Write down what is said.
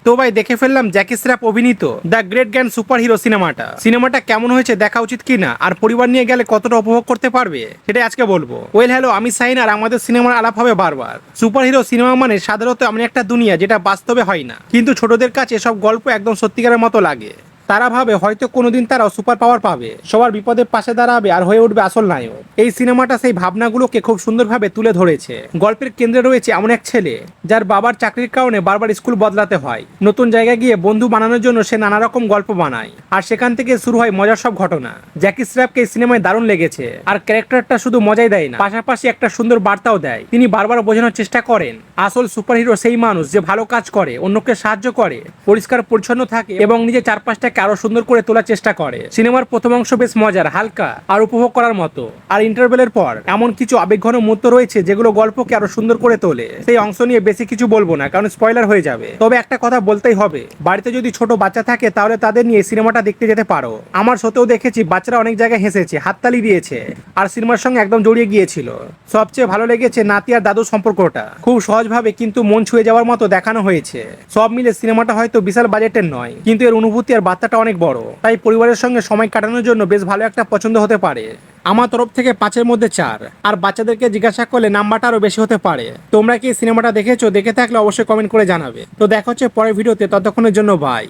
তো ভাই দেখে ফেললাম জ্যাকি শ্রফ অভিনীত the great grand super hero সিনেমাটা কেমন হয়েছে দেখা উচিত কিনা আর পরিবার নিয়ে গেলে কতটা উপভোগ করতে পারবে সেটাই আজকে বলবো। ওয়েল হ্যালো, আমি সাইন আর আমাদের সিনেমার আলাপ হবে বারবার। সুপার হিরো সিনেমা মানে সাধারণত এমন একটা দুনিয়া যেটা বাস্তবে হয় না, কিন্তু ছোটদের কাছে সব গল্প একদম সত্যিকারের মতো লাগে। তারা ভাবে হয়তো কোনোদিন তারাও সুপার পাওয়ার পাবে, সবার বিপদের পাশে দাঁড়াবে আর হয়ে উঠবে আসল নায়ক। এই সিনেমাটা সেই ভাবনাগুলোকে খুব সুন্দরভাবে তুলে ধরেছে। গল্পের কেন্দ্রে রয়েছে এমন এক ছেলে যার বাবার চাকরির কারণে বারবার স্কুল বদলাতে হয়। নতুন জায়গায় গিয়ে বন্ধু বানানোর জন্য সে নানা রকম গল্প বানায়, আর সেখান থেকে শুরু হয় মজার সব ঘটনা। জ্যাকি শ্রফকে এই সিনেমায় দারুণ লেগেছে, আর ক্যারেক্টারটা শুধু মজাই দেয় না, পাশাপাশি একটা সুন্দর বার্তাও দেয়। তিনি বারবার বোঝানোর চেষ্টা করেন আসল সুপার হিরো সেই মানুষ যে ভালো কাজ করে, অন্যকে সাহায্য করে, পরিষ্কার পরিচ্ছন্ন থাকে এবং নিজের চারপাশটাকে আরো সুন্দর করে তোলার চেষ্টা করে। সিনেমার প্রথম অংশ বেশ মজার, হালকা আর উপভোগ করার মতো, আর ইন্টারভেলের পর এমন কিছু আবেগঘন মুহূর্ত রয়েছে যেগুলো গল্পকে আরো সুন্দর করে তোলে। সেই অংশ নিয়ে বেশি কিছু বলবো না, কারণ স্পয়লার হয়ে যাবে। তবে একটা কথা বলতেই হবে, বাড়িতে যদি ছোট বাচ্চা থাকে তাহলে তাদের নিয়ে সিনেমাটা দেখতে যেতে পারো। আমার সাথেও দেখেছি বাচ্চারা অনেক জায়গায় হেসেছে, হাততালি দিয়েছে আর সিনেমার সঙ্গে একদম জড়িয়ে গিয়েছিল। সবচেয়ে ভালো লেগেছে নাতি আর দাদুর সম্পর্কটা, খুব সহজভাবে কিন্তু মন ছুঁয়ে যাওয়ার মতো দেখানো হয়েছে। সব মিলে সিনেমাটা হয়তো বিশাল বাজেটের নয়, কিন্তু এর অনুভূতি আর বার্তাটা অনেক বড়, তাই পরিবারের সঙ্গে সময় কাটানোর জন্য বেশ ভালো একটা পছন্দ হতে পারে। আমার তরফ থেকে 5-এর মধ্যে 4, আর বাচ্চাদেরকে জিজ্ঞাসা করলে নাম্বারটা আরো বেশি হতে পারে। তোমরা কি সিনেমাটা দেখেছো? দেখে থাকলে অবশ্যই কমেন্ট করে জানাবে। তো দেখা হচ্ছে পরের ভিডিওতে, ততক্ষণের জন্য বাই।